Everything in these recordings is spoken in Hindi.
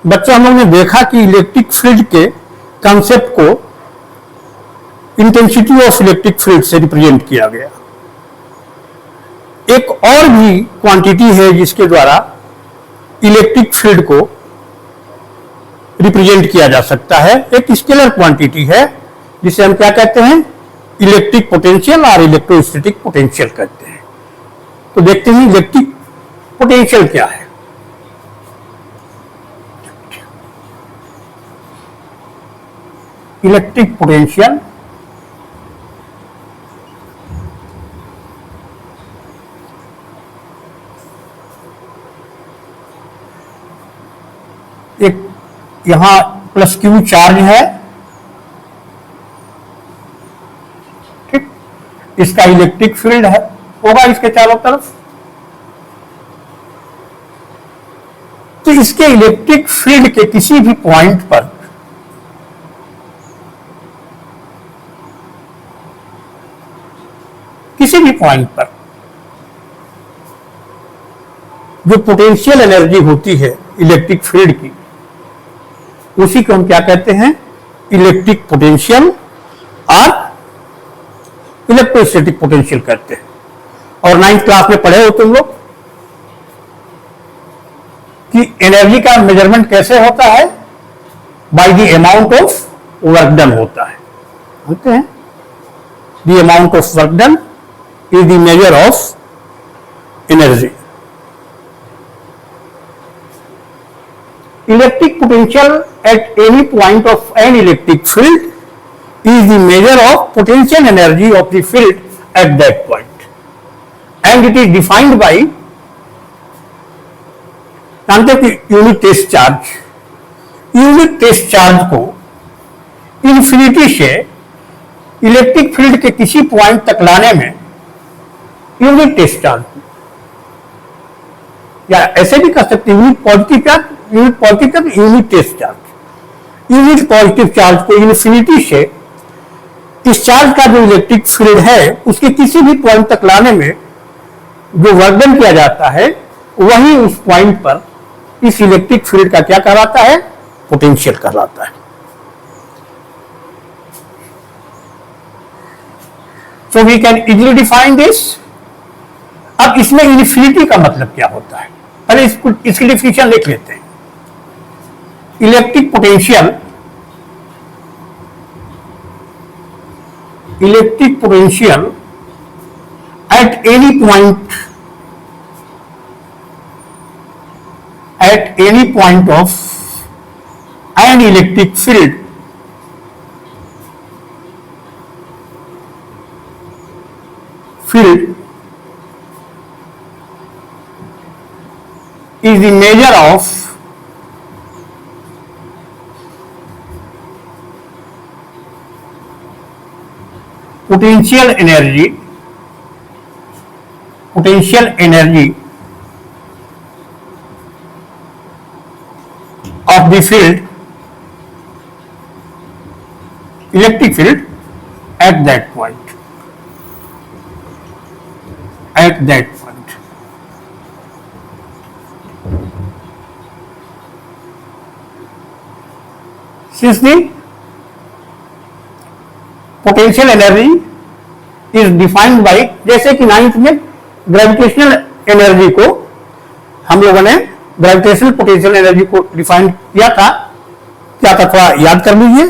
बच्चे हम लोग ने देखा कि इलेक्ट्रिक फील्ड के कंसेप्ट को इंटेंसिटी ऑफ इलेक्ट्रिक फील्ड से रिप्रेजेंट किया गया। एक और भी क्वांटिटी है जिसके द्वारा इलेक्ट्रिक फील्ड को रिप्रेजेंट किया जा सकता है, एक स्केलर क्वांटिटी है जिसे हम क्या कहते हैं, इलेक्ट्रिक पोटेंशियल और इलेक्ट्रोस्टैटिक पोटेंशियल कहते हैं। तो देखते हैं इलेक्ट्रिक पोटेंशियल क्या है। इलेक्ट्रिक पोटेंशियल एक यहां प्लस क्यू चार्ज है, ठीक, इसका इलेक्ट्रिक फील्ड है होगा इसके चारों तरफ। तो इसके इलेक्ट्रिक फील्ड के किसी भी पॉइंट पर जो पोटेंशियल एनर्जी होती है इलेक्ट्रिक फील्ड की, उसी को हम क्या कहते हैं, इलेक्ट्रिक पोटेंशियल और इलेक्ट्रोस्टैटिक पोटेंशियल कहते हैं। और 9th क्लास में पढ़े हो तुम लोग कि एनर्जी का मेजरमेंट कैसे होता है, by the amount of work done होता है, बोलते हैं the amount of work done is the measure of energy. Electric potential at any point of an electric field is the measure of potential energy of the field at that point, and it is defined by, जानते हो कि unit test charge, unit test charge को इन्फिनिटी से इलेक्ट्रिक फील्ड के किसी पॉइंट तक लाने में यूनिट टेस्ट चार्ज, या ऐसे भी कर सकते हैं unit positive charge, unit test charge. Unit positive charge को इन्फिनिटी से इस चार्ज का जो इलेक्ट्रिक फील्ड है उसके किसी भी पॉइंट तक लाने में जो वर्क डन किया जाता है वही उस पॉइंट पर इस इलेक्ट्रिक फील्ड का क्या कहलाता है, पोटेंशियल कहलाता है। So we can easily define this. अब इसमें इन्फिनिटी का मतलब क्या होता है, पहले इसकी डिफिनेशन लिख लेते हैं। Electric potential at any point of an electric field is the measure of potential energy of the field, electric field at that point. Since the potential energy is defined by, जैसे कि 9th में ग्रेविटेशनल एनर्जी को हम लोगों ने ग्रेविटेशनल पोटेंशियल एनर्जी को डिफाइन किया था, क्या था थोड़ा याद कर लीजिए।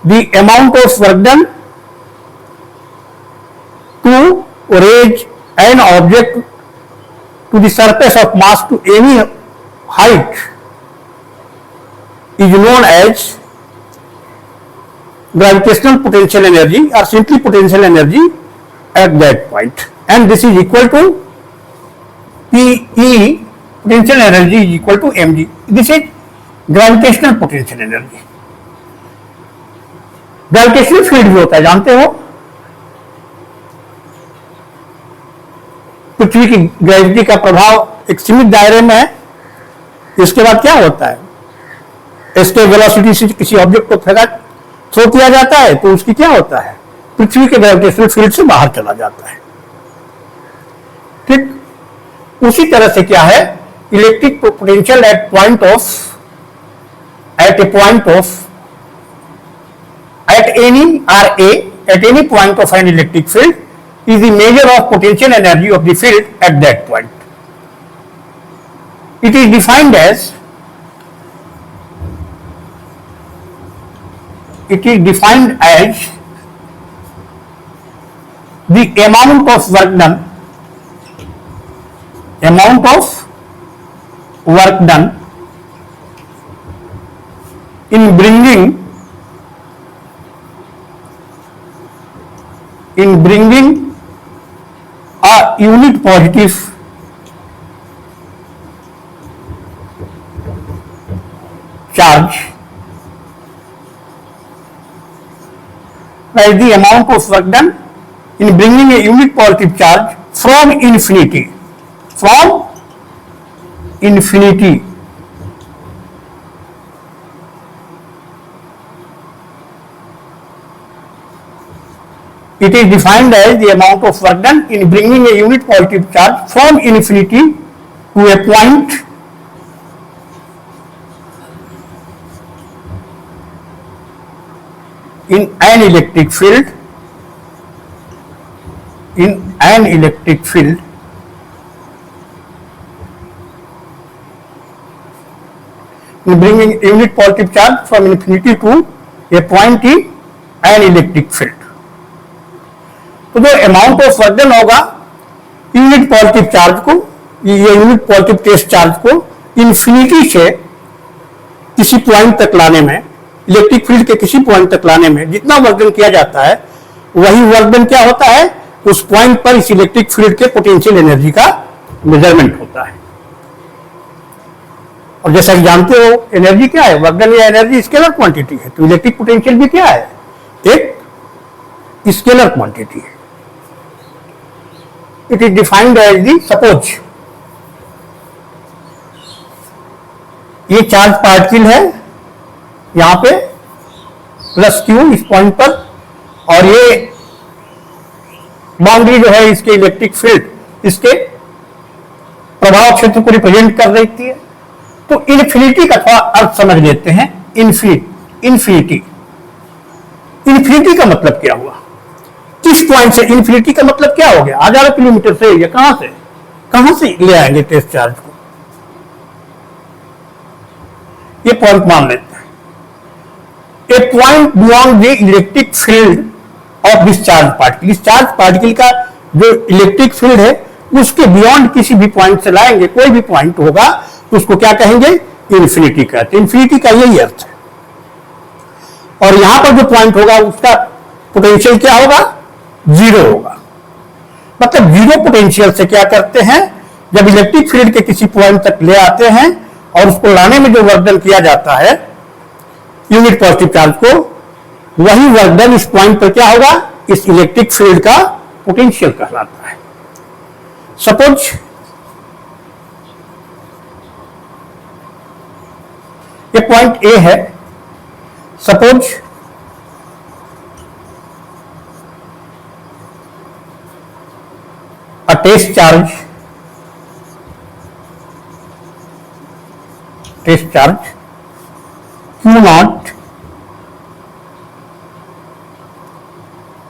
The amount of work done to raise an object to the surface of mass to any height is known as gravitational potential energy or simply potential energy at that point, and this is equal to PE, potential energy is equal to mg. This is gravitational potential energy. Gravitational field भी होता है, जानते हो, पृथ्वी की ग्रेविटी का प्रभाव एक सीमित दायरे में है। इसके बाद क्या होता है, इसके वेलोसिटी से किसी ऑब्जेक्ट को थ्रो किया जाता है तो उसकी क्या होता है, पृथ्वी के ग्रेविटेशनल फील्ड से बाहर चला जाता है। ठीक उसी तरह से क्या है, electric potential at point of at a point of at any point of an electric field is the measure of potential energy of the field at that point. It is defined as the amount of work done in bringing a unit positive charge, by the amount of work done in bringing a unit positive charge from infinity it is defined as the amount of work done in bringing a unit positive charge from infinity to a point in an electric field in bringing unit positive charge from infinity to a point in an electric field. तो जो अमाउंट ऑफ वर्क डन होगा यूनिट पॉजिटिव चार्ज को, ये यूनिट पॉजिटिव टेस्ट चार्ज को इन्फिनिटी से किसी पॉइंट तक लाने में, इलेक्ट्रिक फील्ड के किसी पॉइंट तक लाने में जितना वर्क डन किया जाता है वही वर्क डन क्या होता है, उस पॉइंट पर इस इलेक्ट्रिक फील्ड के पोटेंशियल एनर्जी का मेजरमेंट होता है। और जैसा कि जानते हो एनर्जी क्या है, वर्क डन या एनर्जी स्केलर क्वांटिटी है, तो इलेक्ट्रिक पोटेंशियल भी क्या है, एक स्केलर क्वांटिटी है। It is defined as the, suppose ये चार्ज पार्टिकल है यहां पे प्लस क्यू इस पॉइंट पर, और ये बाउंड्री जो है इसके इलेक्ट्रिक फील्ड इसके प्रभाव क्षेत्र को रिप्रेजेंट कर देती है। तो इन्फिनिटी का थोड़ा अर्थ समझ लेते हैं। इन्फिनिटी का मतलब क्या हुआ, किस पॉइंट से, इन्फिनिटी का मतलब क्या हो गया, 1000 किलोमीटर से, या कहां से ले आएंगे टेस्ट चार्ज को, ये पॉइंट मान लेते हैं। A point beyond the electric field of this charge particle, इस चार्ज पार्टिकल का जो इलेक्ट्रिक फील्ड है उसके बियॉन्ड किसी भी पॉइंट से लाएंगे, कोई भी पॉइंट होगा तो उसको क्या कहेंगे, इन्फिनिटी कहते हैं। इन्फिनिटी का यही अर्थ है। और यहां पर जो पॉइंट होगा उसका पोटेंशियल क्या होगा, 0 होगा। मतलब 0 पोटेंशियल से क्या करते हैं, जब इलेक्ट्रिक फील्ड के किसी पॉइंट तक ले आते हैं और उसको लाने में जो वर्क डन किया जाता है यूनिट पॉजिटिव चार्ज को, वही वर्क डन इस पॉइंट पर क्या होगा, इस इलेक्ट्रिक फील्ड का पोटेंशियल कहलाता है। सपोज ये पॉइंट ए है, suppose a test charge Q naught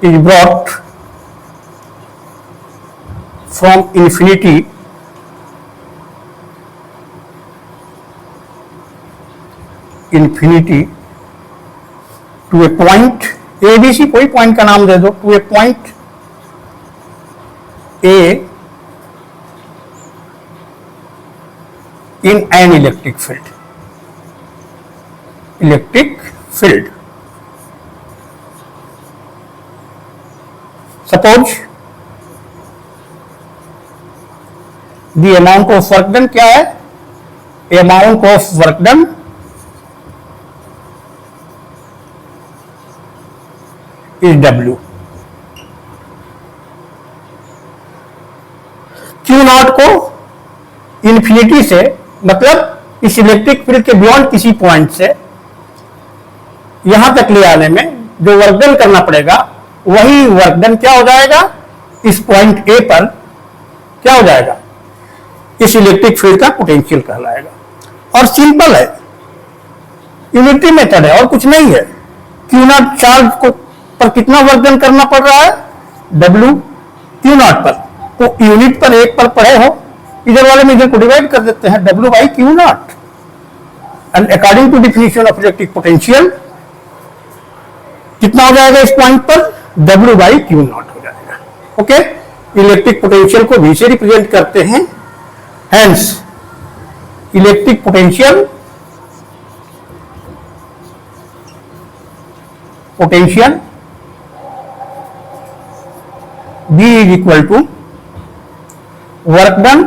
is brought from infinity to a point ABC, कोई पॉइंट का नाम दे दो, to a point A in an electric field. Suppose the amount of work done क्या है, amount of work done is W. Q not को इन्फिनिटी से, मतलब इस इलेक्ट्रिक फील्ड के बियॉन्ड किसी पॉइंट से यहां तक ले आने में जो वर्क डन करना पड़ेगा, वही वर्क डन क्या हो जाएगा, इस पॉइंट ए पर क्या हो जाएगा, इस इलेक्ट्रिक फील्ड का पोटेंशियल कहलाएगा। और सिंपल है, यूनिटरी मेथड है और कुछ नहीं है। क्यू नॉट चार्ज को पर कितना वर्क डन करना पड़ रहा है, डब्ल्यू क्यू नॉट पर, तो यूनिट पर एक पर पढ़े हो, इधर वाले में इधर को डिवाइड कर देते हैं, W by Q naught, and according to definition of electric potential कितना हो जाएगा इस पॉइंट पर, डब्ल्यू बाई क्यू नॉट हो जाएगा। ओके, इलेक्ट्रिक पोटेंशियल को भी से रिप्रेजेंट करते हैं, hence electric potential B is equal to work done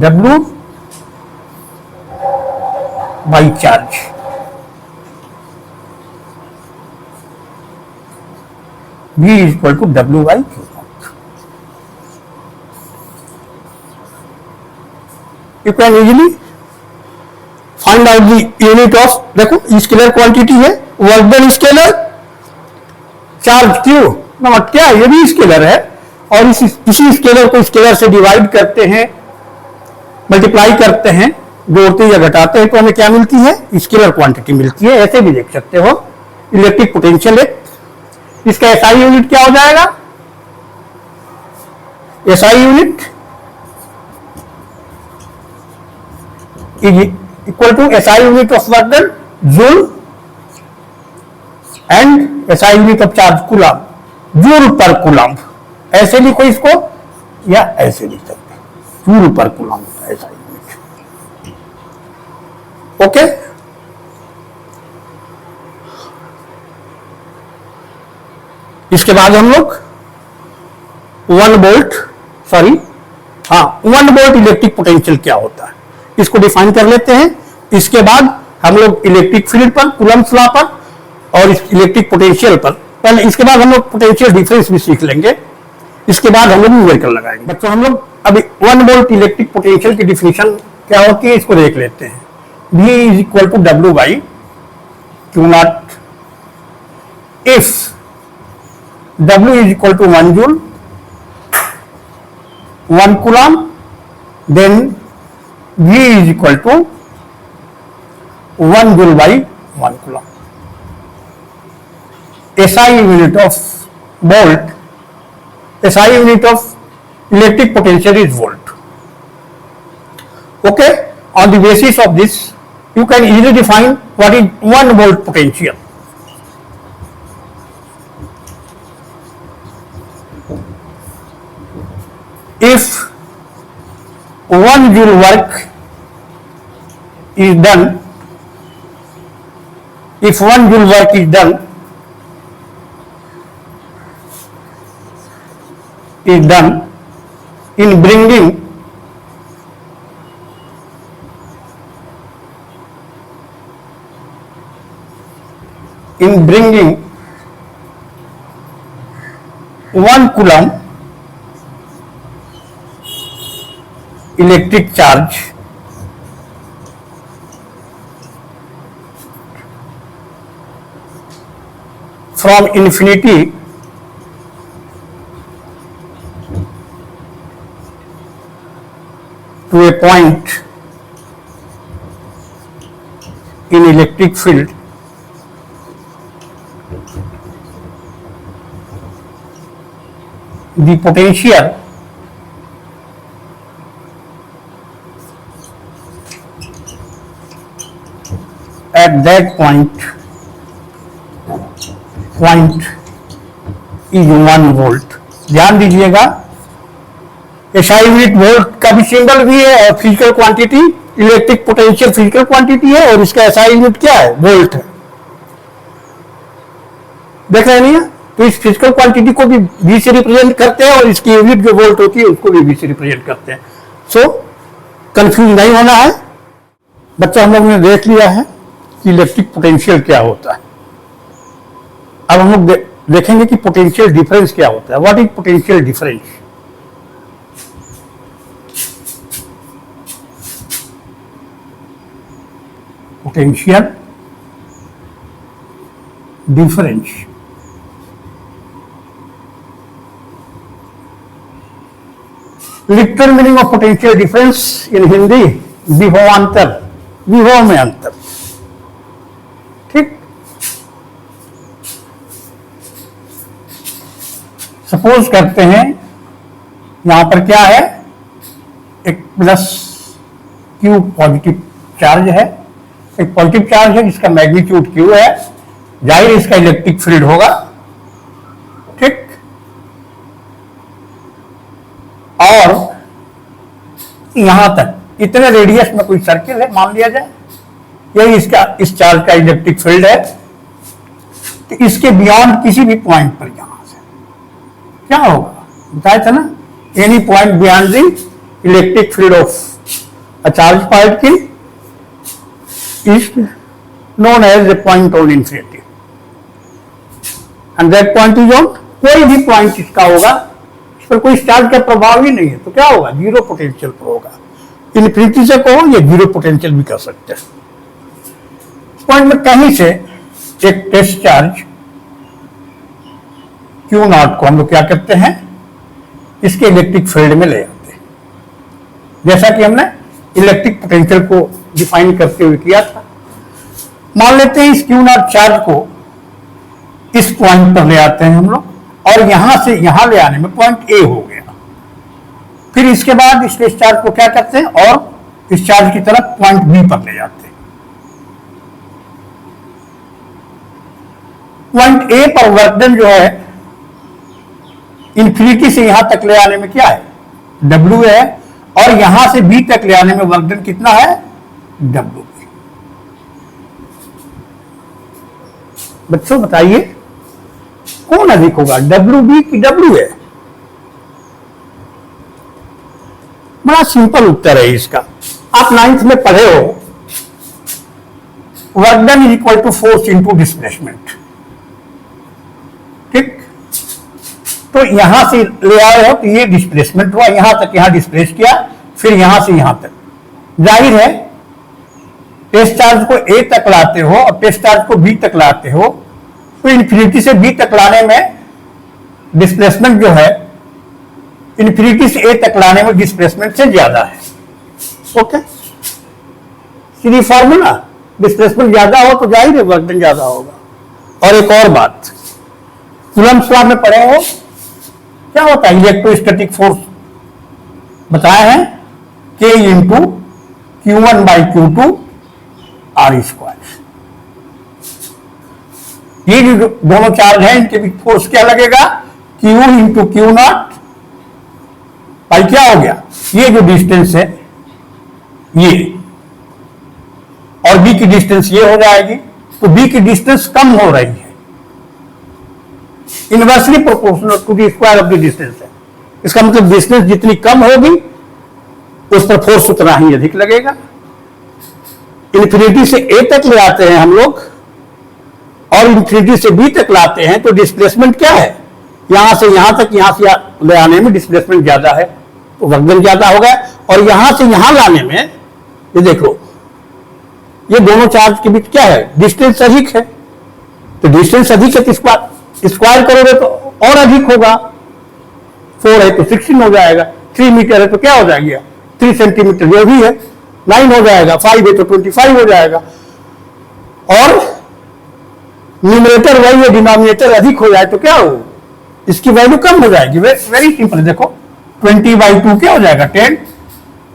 W by charge। B is equal to W by Q naught। You can easily find out the unit of, देखो स्केलर क्वांटिटी है, work done scalar, charge Q naught क्या, ये भी स्केलर है, और इसी स्केलर को स्केलर से डिवाइड करते हैं, मल्टीप्लाई करते हैं, जोड़ते या घटाते हैं तो हमें क्या मिलती है, स्केलर क्वांटिटी मिलती है। ऐसे भी देख सकते हो इलेक्ट्रिक पोटेंशियल है, इसका एसआई यूनिट क्या हो जाएगा, SI unit is equal to SI unit of work done joule and SI unit of charge coulomb, joule per coulomb. ऐसे लिखो इसको या ऐसे लिख सकते, joule per coulomb SI unit. Okay, इसके बाद हम लोग 1 वोल्ट इलेक्ट्रिक पोटेंशियल क्या होता है इसको डिफाइन कर लेते हैं। इसके बाद हम लोग इलेक्ट्रिक फील्ड पर, कूलम्स लॉ पर और इलेक्ट्रिक पोटेंशियल पर, पहले इसके बाद हम लोग पोटेंशियल डिफरेंस भी सीख लेंगे, इसके बाद हम लोग न्यूमेरिकल लगाएंगे। बच्चों हम लोग अभी 1 वोल्ट इलेक्ट्रिक पोटेंशियल की डिफिनेशन क्या होती है इसको देख लेते हैं। V is equal to W by Q naught, if W is equal to 1 joule, 1 coulomb, then V is equal to 1 joule by 1 coulomb। SI unit of volt, SI unit of electric potential is volt। Okay, on the basis of this, you can easily define what is 1 volt potential। If 1 joule work is done, if 1 joule work is done in bringing one coulomb electric charge from infinity to a point in electric field, the potential at that point is 1 volt. ध्यान दीजिएगा, एसआई यूनिट वोल्ट का भी सिंबल भी है और physical quantity, electric potential physical quantity है और इसका एसआई यूनिट क्या है, वोल्ट है। देख रहे नहीं है, तो इस फिजिकल क्वांटिटी को भी V से रिप्रेजेंट करते हैं और इसकी यूनिट जो वोल्ट होती है उसको भी V से रिप्रेजेंट करते हैं। सो कंफ्यूज नहीं होना है। बच्चा हम लोग ने देख लिया है कि इलेक्ट्रिक पोटेंशियल क्या होता है। अब हम लोग देखेंगे कि पोटेंशियल डिफरेंस क्या होता है। What is potential difference? Potential difference literal meaning of potential difference इन हिंदी विभवांतर। विभव में अंतर। ठीक, सपोज करते हैं यहां पर क्या है, एक प्लस क्यू पॉजिटिव चार्ज है, एक पॉजिटिव चार्ज है जिसका मैग्नीट्यूड क्यू है, जाहिर इसका इलेक्ट्रिक फील्ड होगा। ठीक, और यहां तक इतने रेडियस में कोई सर्किल है मान लिया जाए, यही इसका इस चार्ज का इलेक्ट्रिक फील्ड है। तो इसके बियॉन्ड किसी भी पॉइंट पर यहां से क्या होगा, बताया था ना, any point beyond the electric field of a charge particle is known as a point on infinity, and that point is on, कोई भी पॉइंट इसका होगा, इस पर कोई चार्ज का प्रभाव ही नहीं है, तो क्या होगा, जीरो पोटेंशियल पर होगा। इन्फिनिटी से कहो या जीरो पोटेंशियल भी कर सकते हैं। इस पॉइंट में कहीं से एक टेस्ट चार्ज क्यू नॉट को हम लोग क्या करते हैं, इसके इलेक्ट्रिक फील्ड में ले आते हैं, जैसा कि हमने इलेक्ट्रिक पोटेंशियल को डिफाइन करते हुए किया था। मान लेते हैं इस क्यू नॉट चार्ज को इस पॉइंट पर ले आते हैं हम लोग, और यहां से यहां ले आने में पॉइंट ए हो गया। फिर इसके बाद इस चार्ज को क्या करते हैं, और इस चार्ज की तरफ पॉइंट बी पर ले जाते हैं। पॉइंट ए पर वर्क डन जो है इन्फिनिटी से यहां तक ले आने में क्या है, W है, और यहां से बी तक ले आने में वर्क डन कितना है, W। बच्चों बताइए कौन अधिक होगा, WB की WA? बड़ा सिंपल उत्तर है इसका, आप 9th में पढ़े हो, work done is equal to force into displacement. ठीक, तो यहां से ले आए हो तो ये डिस्प्लेसमेंट हुआ, यहां तक यहां डिस्प्लेस किया, फिर यहां से यहां तक। जाहिर है टेस्ट चार्ज को ए तक लाते हो और टेस्ट चार्ज को बी तक लाते हो, तो इन्फिनिटी से बी तक लाने में डिस्प्लेसमेंट जो है इन्फिनिटी से ए तक लाने में डिस्प्लेसमेंट से ज्यादा है। ओके, सीधी फॉर्मूला, डिस्प्लेसमेंट ज्यादा हो तो जाहिर है वर्क डन ज्यादा होगा। और एक और बात, कूलम्ब्स लॉ में पढ़े हो, क्या होता है, इलेक्ट्रोस्टैटिक फोर्स बताया है, K into Q1 by Q2 R square. ये जो दोनों चार्ज हैं इनके बीच फोर्स क्या लगेगा, Q इंटू Q नॉट भाई क्या हो गया, ये जो डिस्टेंस है ये, और B की डिस्टेंस ये हो जाएगी, तो B की डिस्टेंस कम हो रही है, inversely proportional to the square of the distance है। इसका मतलब डिस्टेंस जितनी कम होगी उस पर फोर्स उतना ही अधिक लगेगा। इन्फिनिटी से ए तक ले आते हैं हम लोग और इन्फिनिटी से बी तक लाते हैं, तो डिस्प्लेसमेंट क्या है, यहां से यहां तक, यहां से ले आने में डिस्प्लेसमेंट ज्यादा है तो वर्क डन ज्यादा होगा, और यहां से यहां लाने में ये देखो ये दोनों चार्ज के बीच क्या है, डिस्टेंस अधिक है, तो डिस्टेंस अधिक है तो स्क्वायर करोगे तो और अधिक होगा, 4 है तो 16 हो जाएगा, 3 मीटर है तो क्या हो जाएगा 3 सेंटीमीटर जो भी है 9 हो जाएगा, 5 है तो 25 हो जाएगा, और न्यूमरेटर वही है, डिनोमिनेटर अधिक हो जाए तो क्या हो, इसकी वैल्यू कम हो जाएगी। वेरी सिंपल, देखो 20/2 क्या हो जाएगा 10,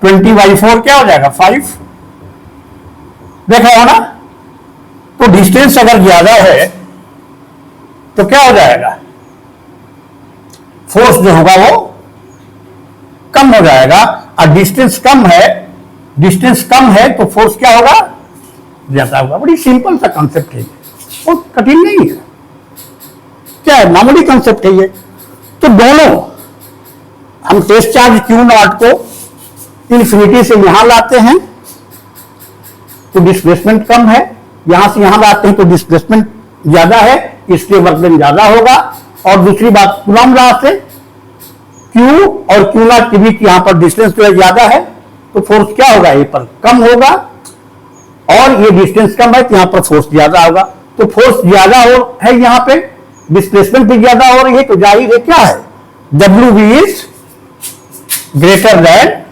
20/4 क्या हो जाएगा 5, देखा हो ना। तो डिस्टेंस अगर ज्यादा है तो क्या हो जाएगा, फोर्स जो होगा वो कम हो जाएगा, और डिस्टेंस कम है तो फोर्स क्या होगा, ज्यादा होगा। बड़ी सिंपल सा कॉन्सेप्ट है, बहुत कठिन नहीं है, क्या है, मामूली कॉन्सेप्ट है ये। तो दोनों हम टेस्ट चार्ज क्यू नॉट को इन्फिनिटी से यहां लाते हैं तो डिस्प्लेसमेंट कम है, यहां से यहां लाते हैं तो डिस्प्लेसमेंट ज्यादा है, इसलिए वर्क डन ज्यादा होगा। और दूसरी बात, कूलम्ब लॉ से Q और Q नॉट के बीच यहां पर डिस्टेंस जो है ज्यादा है तो फोर्स क्या होगा, ये पर कम होगा, और ये डिस्टेंस कम है तो यहां पर फोर्स ज्यादा होगा। तो फोर्स ज्यादा है यहां पे, डिस्प्लेसमेंट भी ज्यादा हो रही है, तो जाहिर है क्या है, WB is greater than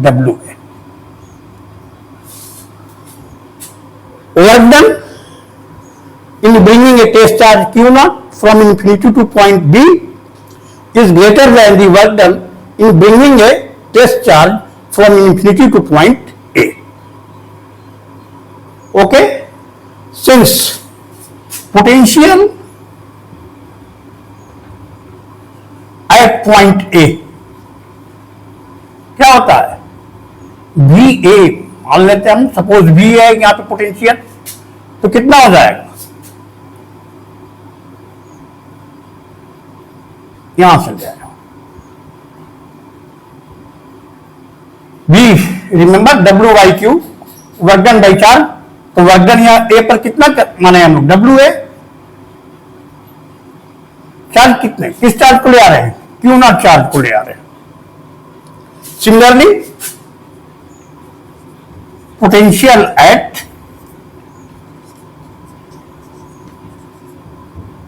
WA। work done in bringing a test charge Q naught from infinity to point B is greater than the work done in bringing a test charge from infinity to point A. Okay? Since potential at point A क्या होता है, VA मान लेते हैं हम, सपोज V है यहां पे पोटेंशियल, तो कितना हो जाएगा, यहां से जाएगा V, remember W/Q work done by charge, तो वर्क डन यहाँ A पर कितना माने हम लोग, WA, चार्ज कितने, किस चार्ज को ले आ रहे हैं, Q नॉट चार्ज को ले आ रहे हैं. Similarly potential at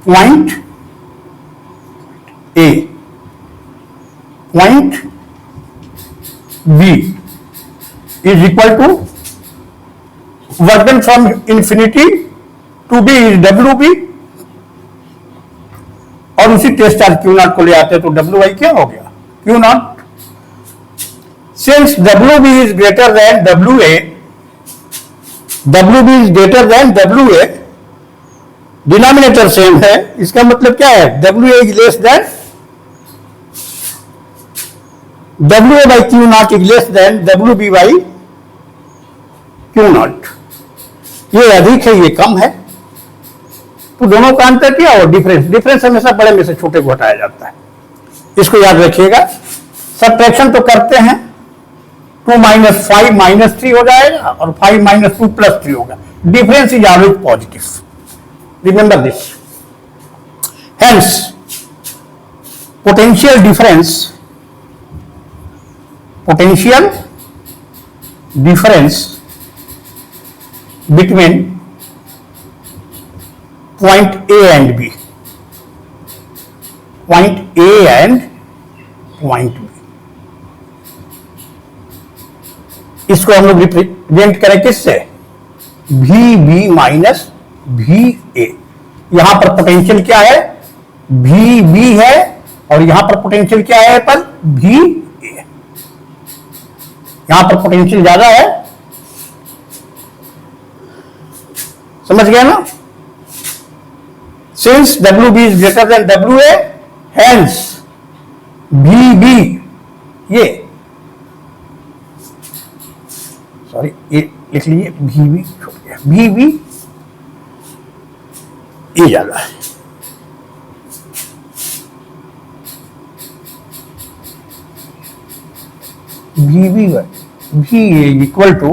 point A, point B is equal to work done from infinity to B is WB, और उसी टेस्ट चार्ज Q नॉट को ले आते हैं तो WI क्या हो गया, Q not. Since WB is greater than WA, WB is greater than WA, denominator same है, इसका मतलब क्या है, WA is less than WA by Q naught is less than WB by Q naught. ये अधिक है, ये कम है, तो दोनों का अंतर क्या हो, डिफरेंस. डिफरेंस हमेशा बड़े में से छोटे को हटाया जाता है, इसको याद रखिएगा. सब्ट्रैक्शन तो करते हैं, 2 - 5 - 3 हो जाएगा और 5 - 2 + 3 होगा. Difference is always positive, remember this. Hence potential difference between point A and B, point A and point B, इसको हम लोग रिप्रेजेंट करें किससे, VB माइनस VA. यहां पर पोटेंशियल क्या है, VB है, और यहां पर पोटेंशियल क्या है पर VA. यहां पर पोटेंशियल ज्यादा है, समझ गया ना. Since WB is greater than WA, hence VB, ये सॉरी ये लिख लीजिए, VB छोड़ गया, VB ये ज्यादा है. VB VA is equal to,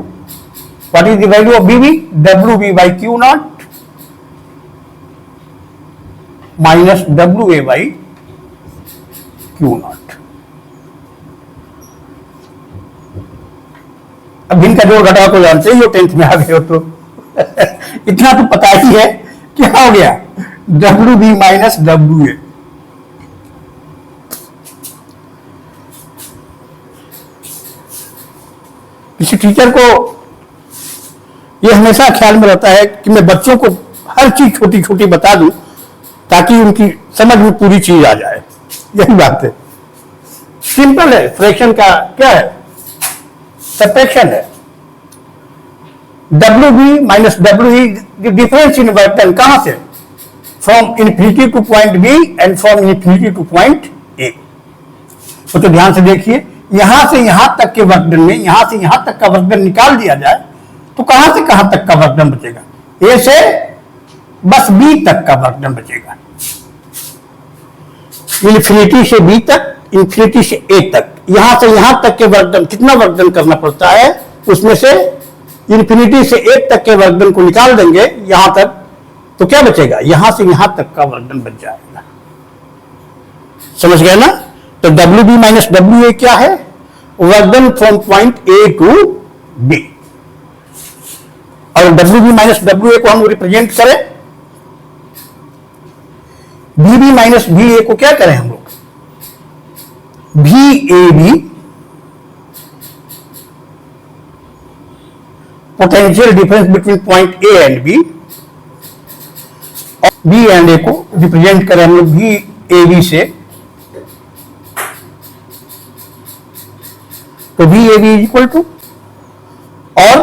what is the value of VB, WB by Q naught minus WA by Q naught. अब इनका जोड़ घटाव को जानते ही हो, 10th में आ गए हो तो इतना तो पता ही है, क्या हो गया, WB माइनस WA. किसी टीचर को ये हमेशा ख्याल में रहता है कि मैं बच्चों को हर चीज छोटी छोटी बता दूं ताकि उनकी समझ में पूरी चीज आ जाए. यही बात है, सिंपल है. फ्रैक्शन का क्या है, सब्ट्रैक्शन है. WB minus WE, difference in work done, कहां से, from infinity two point B and from infinity two point A. तो ध्यान से देखिए, यहां से यहां तक के वर्क डन में, यहां से यहां तक का वर्क डन निकाल दिया जाए तो कहां से कहां तक का वर्क डन बचेगा, A से बस B तक का वर्क डन बचेगा. इन्फिनिटी से B तक, इन्फिनिटी से A तक, यहां से यहां तक के वर्क डन, कितना वर्क डन करना पड़ता है, उसमें से इन्फिनिटी से A तक के वर्क डन को निकाल देंगे यहां तक, तो क्या बचेगा, यहां से यहां तक का वर्क डन बच जाएगा. समझ गए ना. तो WB माइनस WA क्या है, work done from point A to B. और WB माइनस WA को हम रिप्रेजेंट करें, VB माइनस VA को क्या करें हम लोग, VAB potential difference between point A and B, और B and A को रिप्रेजेंट करें हम लोग B A B से, तो B A B equal to, और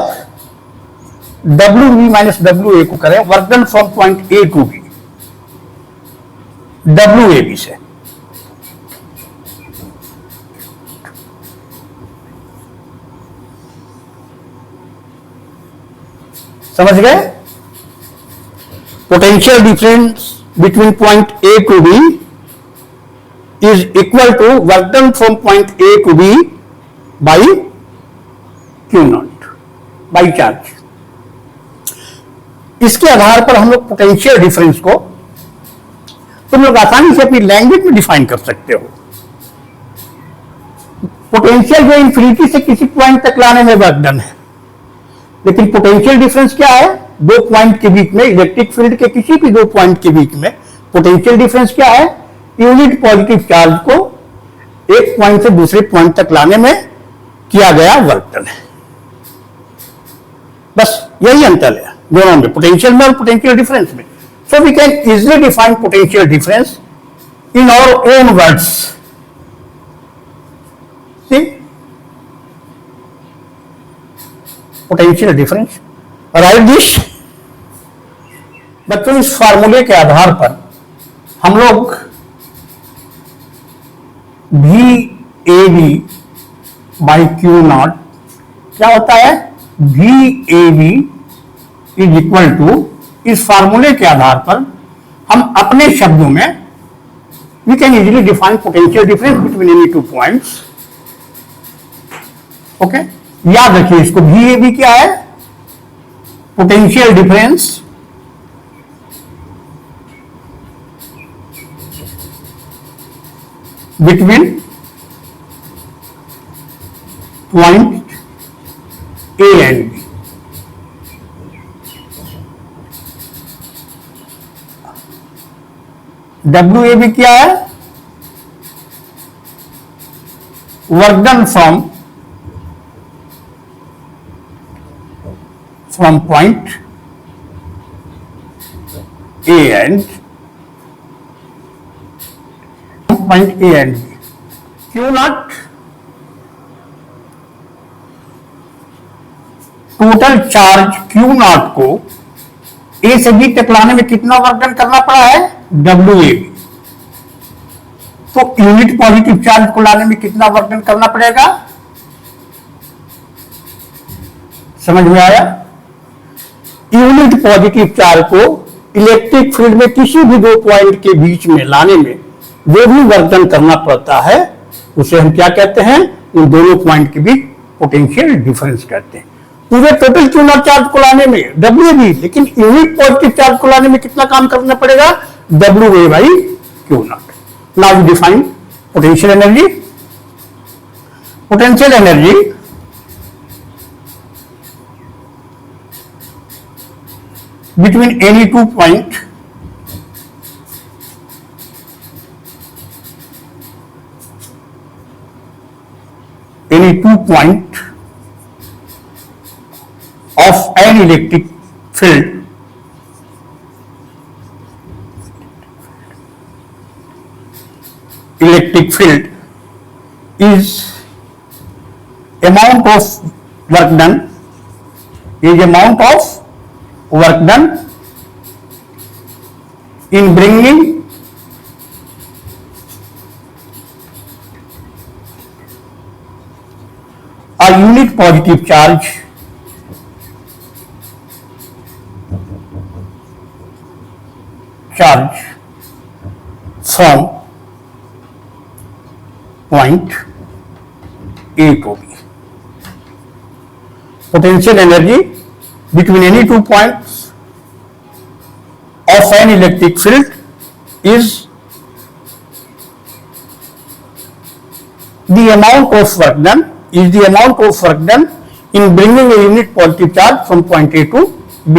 W B minus W A को करें work done from point A to B W A B से। समझ गए? Potential difference between point A to B is equal to work done from point A to B by Q naught by charge. इसके आधार पर हम लोग पोटेंशियल डिफरेंस को तुम लोग आसानी से अपनी लैंग्वेज में डिफाइन कर सकते हो। पोटेंशियल जो इंफिनिटी से किसी पॉइंट तक लाने में वर्क डन है, लेकिन पोटेंशियल डिफरेंस क्या है? दो पॉइंट के बीच में, इलेक्ट्रिक फील्ड के किसी भी दो पॉइंट के बीच में पोटेंशियल डिफरेंस क्या है? यूनिट पॉजिटिव चार्ज को एक पॉइंट से दूसरे पॉइंट तक लाने में किया गया वर्क डन है। बस यही अंतर है दोनों में, पोटेंशियल में और पोटेंशियल डिफरेंस में। So we can easily define potential difference in our own words. Potential difference, write this. बच्चों इस फार्मूले के आधार पर हम लोग भी A B by Q naught क्या होता है? भी A B is equal to, इस फार्मूले के आधार पर हम अपने शब्दों में we can easily define potential difference between any two points. Okay, याद रखिए इसको, भी ए बी क्या है? Potential difference between point A and B. W A B क्या है? Work done from point A and point A and B. Q naught total charge Q naught को A से B तक लाने में कितना वर्क डन करना पड़ा है? WAB। तो यूनिट पॉजिटिव चार्ज को लाने में कितना वर्क डन करना पड़ेगा? समझ में आया? यूनिट पॉजिटिव चार्ज को इलेक्ट्रिक फील्ड में किसी भी दो पॉइंट के बीच में लाने में जो भी वर्क डन करना पड़ता है उसे हम क्या कहते हैं? उन दोनों पॉइंट के बीच पोटेंशियल डिफरेंस कहते हैं। पूरे टोटल क्यू नॉट चार्ज को लाने में डब्ल्यू भी, लेकिन यूनिट पॉजिटिव चार्ज को लाने में कितना काम करना पड़ेगा? W A by Q naught. Now we define potential energy. Potential energy between any two point of an electric field is amount of work done in bringing a unit positive charge from point A to B. Potential energy between any two points of an electric field is the amount of work done in bringing a unit positive charge from point A to B.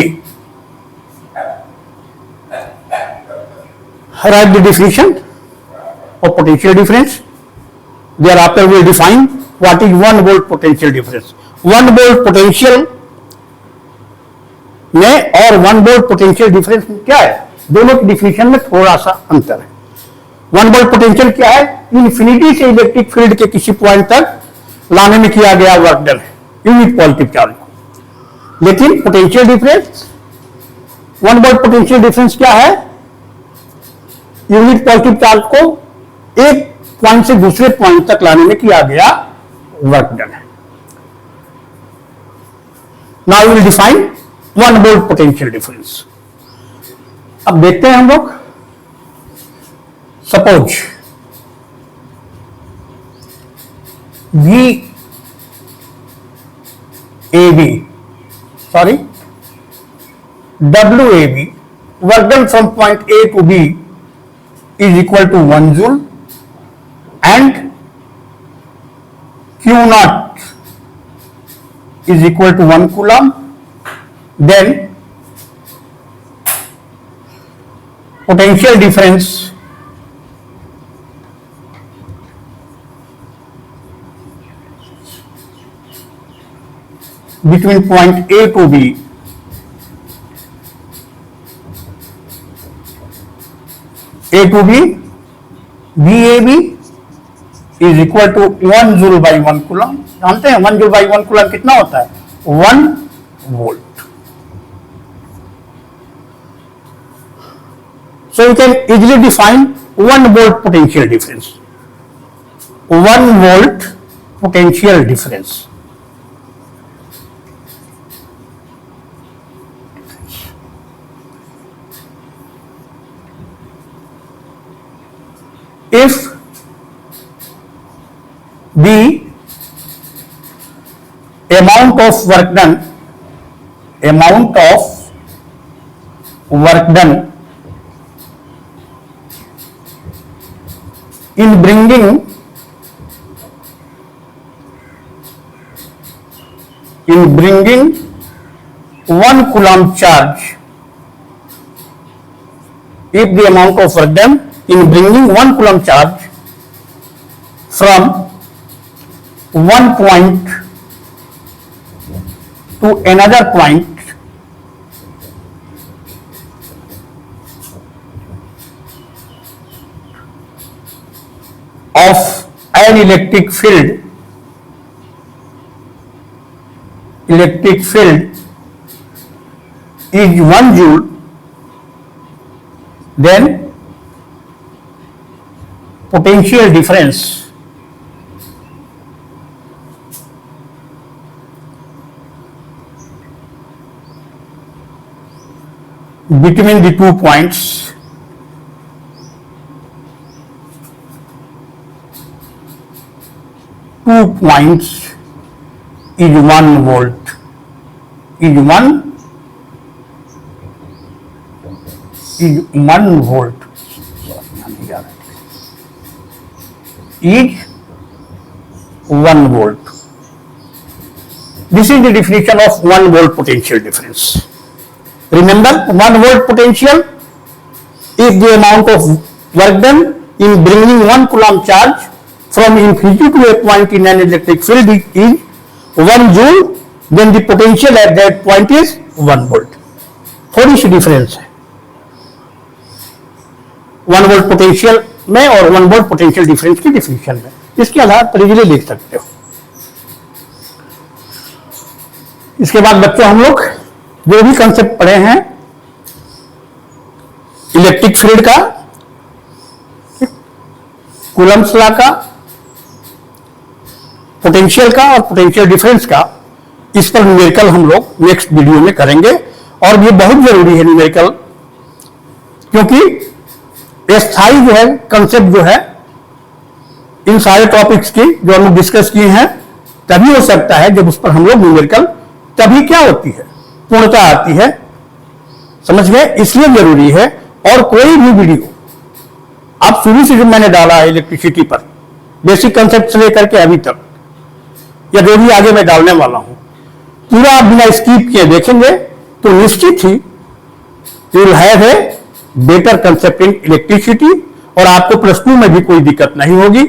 Write the definition of potential difference. Thereafter we will define what is 1 volt potential difference. 1 volt potential में और 1 वोल्ट पोटेंशियल डिफरेंस में क्या है, दोनों की डिफिनेशन में थोड़ा सा अंतर है। 1 वोल्ट पोटेंशियल क्या है, इन्फिनिटी से इलेक्ट्रिक फील्ड के किसी पॉइंट तक लाने में किया गया वर्क डन है यूनिट पॉजिटिव चार्ज को। लेकिन potential difference 1 volt potential difference क्या है, यूनिट पॉजिटिव चार्ज को एक पॉइंट से दूसरे पॉइंट तक लाने में किया गया वर्क डन है। Now we will define 1 volt potential difference. अब देखते हैं हम लोग, suppose WAB work done from point A to B is equal to 1 joule and Q naught is equal to 1 coulomb. Then potential difference between point A to B VAB is equal to 1 joule by 1 coulomb. जानते हैं 1 joule by 1 coulomb कितना होता है, 1 volt. So you can easily define 1 volt potential difference. 1 volt potential difference. If the amount of work done in bringing 1 coulomb charge, if the amount of work done in bringing 1 coulomb charge from one point to another point of an electric field is 1 joule, then potential difference between the 2 points is 1 volt, is 1 volt, is 1 volt. This is the definition of 1 volt potential difference. Remember, 1 volt potential, if the amount of work done in bringing 1 coulomb charge from infinity to a point in an electric field is 1 joule, then the potential at that point is 1 volt. थोड़ी सी डिफरेंस है 1 वोल्ट पोटेंशियल में और 1 वोल्ट पोटेंशियल डिफरेंस की डिफिनेशन में। इसके आधार पर इजीली लिख सकते हो। इसके बाद बच्चों हम लोग जो भी कंसेप्ट पढ़े हैं इलेक्ट्रिक फील्ड का, कूलम्ब्स लॉ का, पोटेंशियल का और पोटेंशियल डिफरेंस का, इस पर न्यूमेरिकल हम लोग नेक्स्ट वीडियो में करेंगे। और ये बहुत जरूरी है न्यूमेरिकल, क्योंकि स्थायी जो है कंसेप्ट जो है इन सारे टॉपिक्स की जो हम लोग डिस्कस किए हैं तभी हो सकता है जब उस पर हम लोग न्यूमेरिकल, तभी क्या होती है, पूर्णता आती है। समझ गए? इसलिए जरूरी है। और कोई भी वीडियो आप शुरू से जो मैंने डाला है इलेक्ट्रिसिटी पर, बेसिक कंसेप्ट से लेकर के अभी तक, या जो भी आगे मैं डालने वाला हूं, पूरा आप बिना स्किप किए देखेंगे तो निश्चित ही you will have a better concept in electricity और आपको प्लस 2 में भी कोई दिक्कत नहीं होगी।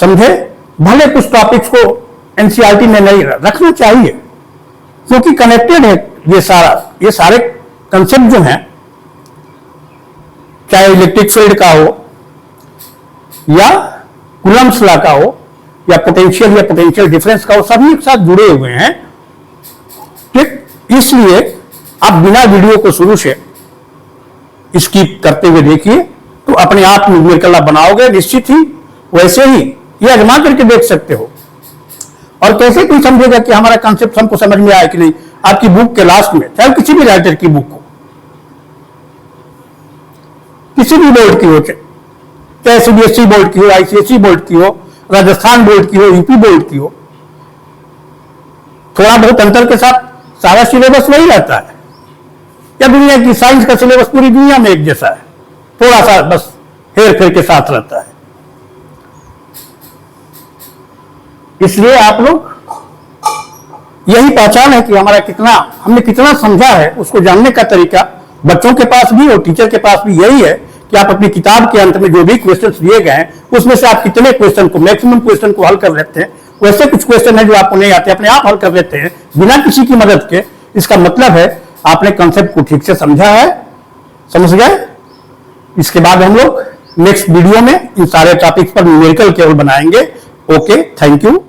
समझे? भले कुछ टॉपिक्स को एनसीईआरटी में नहीं रखना चाहिए क्योंकि कनेक्टेड है ये सारे कंसेप्ट जो हैं, चाहे इलेक्ट्रिक फील्ड का हो या कूलम्ब्स लॉ का हो या पोटेंशियल डिफरेंस का हो, सभी एक साथ जुड़े हुए हैं। ठीक, इसलिए आप बिना वीडियो को शुरू से स्किप करते हुए देखिए तो अपने आप न्यूमेरिकल लॉ बनाओगे निश्चित ही। वैसे ही ये आजमा करके देख सकते हो। और कैसे कोई समझेगा कि हमारा कंसेप्ट हमको समझ में आया कि नहीं? आपकी बुक के लास्ट में, चाहे किसी भी राइटर की बुक हो, किसी भी बोर्ड की हो, चाहे सीबीएसई बोर्ड की हो, आईसीएसई बोर्ड की हो, राजस्थान बोर्ड की हो, यूपी बोर्ड की हो, थोड़ा बहुत अंतर के साथ सारा सिलेबस वही रहता है। या दुनिया की साइंस का सिलेबस पूरी दुनिया में एक जैसा है, थोड़ा सा बस हेर फेर के साथ रहता है। इसलिए आप लोग यही पहचान है कि हमने कितना समझा है, उसको जानने का तरीका बच्चों के पास भी और टीचर के पास भी यही है कि आप अपनी किताब के अंत में जो भी क्वेश्चंस दिए गए हैं उसमें से आप कितने क्वेश्चन को, मैक्सिमम क्वेश्चन को हल कर लेते हैं। वैसे कुछ क्वेश्चन है जो आपको नहीं आते, अपने आप हल कर लेते हैं बिना किसी की मदद के। इसका मतलब है आपने कंसेप्ट को ठीक से समझा है, समझ गए। इसके बाद हम लोग नेक्स्ट वीडियो में इन सारे टॉपिक्स पर न्यूमेरिकल केवल बनाएंगे। Okay, thank you.